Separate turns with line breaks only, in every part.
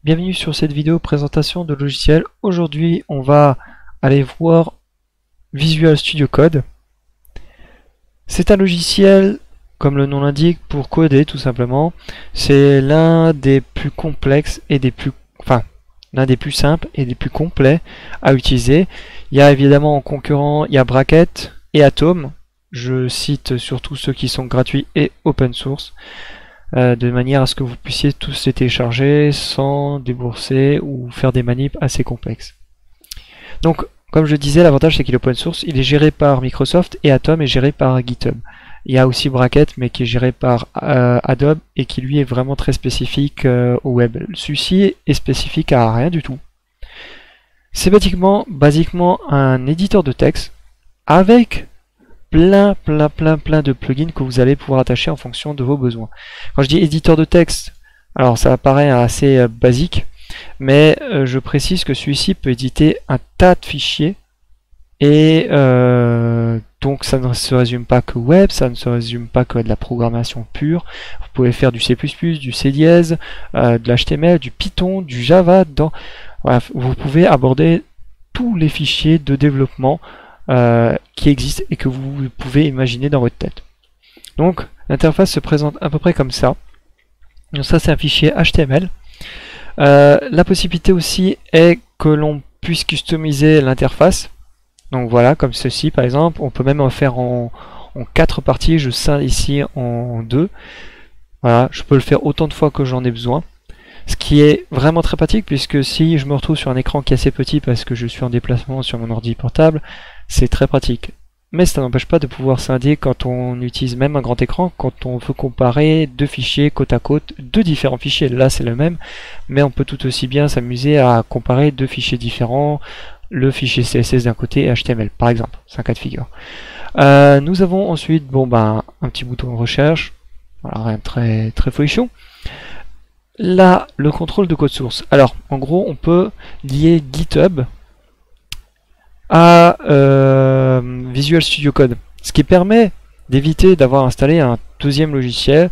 Bienvenue sur cette vidéo présentation de logiciel. Aujourd'hui, on va aller voir Visual Studio Code. C'est un logiciel, comme le nom l'indique, pour coder tout simplement. C'est l'un des plus complexes et l'un des plus simples et des plus complets à utiliser. Il y a évidemment en concurrent, il y a Bracket et Atom. Je cite surtout ceux qui sont gratuits et open source. De manière à ce que vous puissiez tous les télécharger sans débourser ou faire des manips assez complexes. Donc, comme je disais, l'avantage c'est qu'il est open source, il est géré par Microsoft et Atom est géré par GitHub. Il y a aussi Bracket, mais qui est géré par Adobe et qui lui est vraiment très spécifique au web. Celui-ci est spécifique à rien du tout. C'est basiquement un éditeur de texte avec plein de plugins que vous allez pouvoir attacher en fonction de vos besoins. Quand je dis éditeur de texte, alors ça paraît assez basique, mais je précise que celui-ci peut éditer un tas de fichiers et donc ça ne se résume pas que web, ça ne se résume pas que de la programmation pure. Vous pouvez faire du C++, du C++, de l'HTML, du Python, du Java. Voilà, vous pouvez aborder tous les fichiers de développement qui existent et que vous pouvez imaginer dans votre tête. Donc l'interface se présente à peu près comme ça. Donc ça c'est un fichier HTML. La possibilité aussi est que l'on puisse customiser l'interface. Donc voilà, comme ceci par exemple. On peut même en faire en 4 parties. Je scinde ici en 2. Voilà, je peux le faire autant de fois que j'en ai besoin. Ce qui est vraiment très pratique, puisque si je me retrouve sur un écran qui est assez petit parce que je suis en déplacement sur mon ordi portable, c'est très pratique. Mais ça n'empêche pas de pouvoir scinder quand on utilise même un grand écran, quand on veut comparer deux fichiers côte à côte, deux différents fichiers. Là c'est le même, mais on peut tout aussi bien s'amuser à comparer deux fichiers différents, le fichier CSS d'un côté et HTML par exemple. C'est un cas de figure. Nous avons ensuite un petit bouton de recherche, voilà, rien de très folichon. Là, le contrôle de code source. Alors, en gros, on peut lier GitHub à Visual Studio Code, ce qui permet d'éviter d'avoir installé un deuxième logiciel.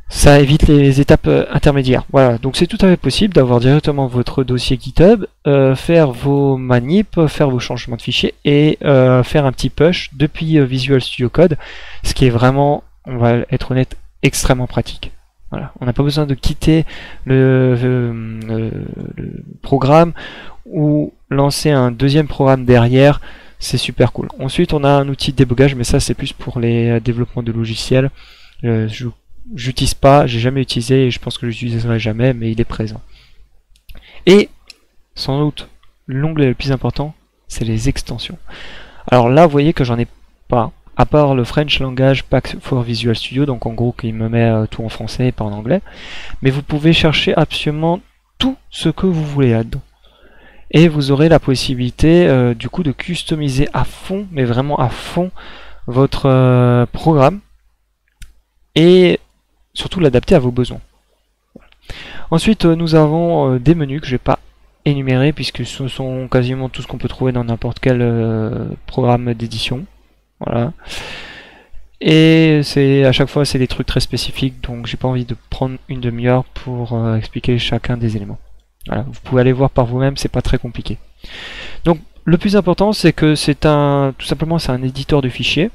Ça évite les étapes intermédiaires. Voilà, donc c'est tout à fait possible d'avoir directement votre dossier GitHub, faire vos manips, faire vos changements de fichiers et faire un petit push depuis Visual Studio Code, ce qui est vraiment, on va être honnête, extrêmement pratique. Voilà. On n'a pas besoin de quitter le programme ou lancer un deuxième programme derrière, c'est super cool. Ensuite on a un outil de débogage, mais ça c'est plus pour les développements de logiciels. J'utilise pas, j'ai jamais utilisé et je pense que je l'utiliserai jamais, mais il est présent. Et sans doute l'onglet le plus important, c'est les extensions. Alors là vous voyez que j'en ai pas, à part le French Language Pack for Visual Studio, donc en gros qui me met tout en français et pas en anglais, mais vous pouvez chercher absolument tout ce que vous voulez là-dedans. Et vous aurez la possibilité du coup de customiser à fond, mais vraiment à fond, votre programme et surtout l'adapter à vos besoins. Ensuite nous avons des menus que je ne vais pas énumérer puisque ce sont quasiment tout ce qu'on peut trouver dans n'importe quel programme d'édition. Voilà. Et à chaque fois c'est des trucs très spécifiques, donc j'ai pas envie de prendre une demi-heure pour expliquer chacun des éléments. Voilà, vous pouvez aller voir par vous-même, c'est pas très compliqué. Donc le plus important c'est que tout simplement c'est un éditeur de fichiers.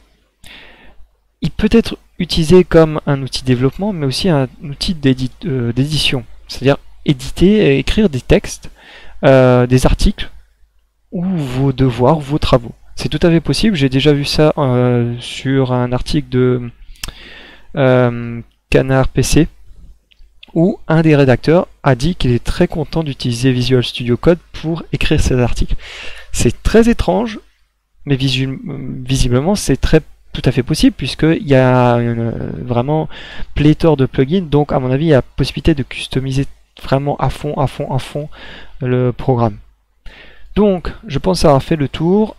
Il peut être utilisé comme un outil de développement, mais aussi un outil d'édition, c'est-à-dire éditer et écrire des textes, des articles ou vos devoirs, vos travaux. C'est tout à fait possible, j'ai déjà vu ça sur un article de Canard PC où un des rédacteurs a dit qu'il est très content d'utiliser Visual Studio Code pour écrire ses articles. C'est très étrange, mais visiblement c'est tout à fait possible puisqu'il y a vraiment pléthore de plugins, donc à mon avis il y a possibilité de customiser vraiment à fond le programme. Donc je pense avoir fait le tour.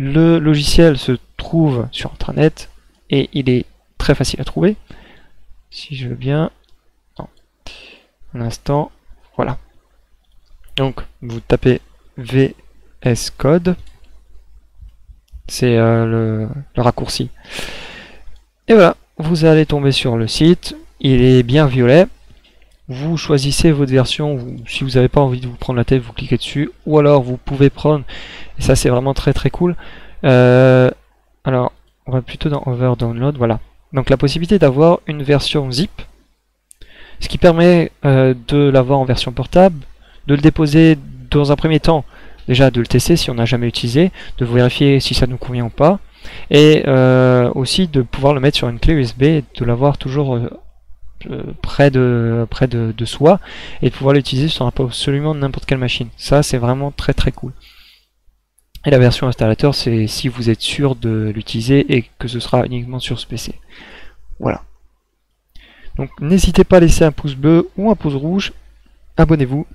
Le logiciel se trouve sur Internet et il est très facile à trouver. Si je veux bien, un instant, voilà. Donc vous tapez VS Code, c'est le raccourci. Et voilà, vous allez tomber sur le site, il est bien violet. vous choisissez votre version, si vous n'avez pas envie de vous prendre la tête, vous cliquez dessus, ou alors vous pouvez prendre, et ça c'est vraiment très très cool, alors on va plutôt dans Over Download, voilà. Donc la possibilité d'avoir une version zip, ce qui permet de l'avoir en version portable, de le déposer dans un premier temps, déjà de le tester si on n'a jamais utilisé, de vérifier si ça nous convient ou pas, et aussi de pouvoir le mettre sur une clé USB et de l'avoir toujours près de soi et de pouvoir l'utiliser sur absolument n'importe quelle machine. Ça c'est vraiment très très cool. Et la version installateur, c'est si vous êtes sûr de l'utiliser et que ce sera uniquement sur ce PC. Voilà. Donc n'hésitez pas à laisser un pouce bleu ou un pouce rouge, abonnez-vous,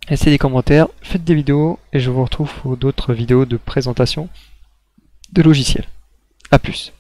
laissez des commentaires, faites des vidéos et je vous retrouve pour d'autres vidéos de présentation de logiciels. A plus.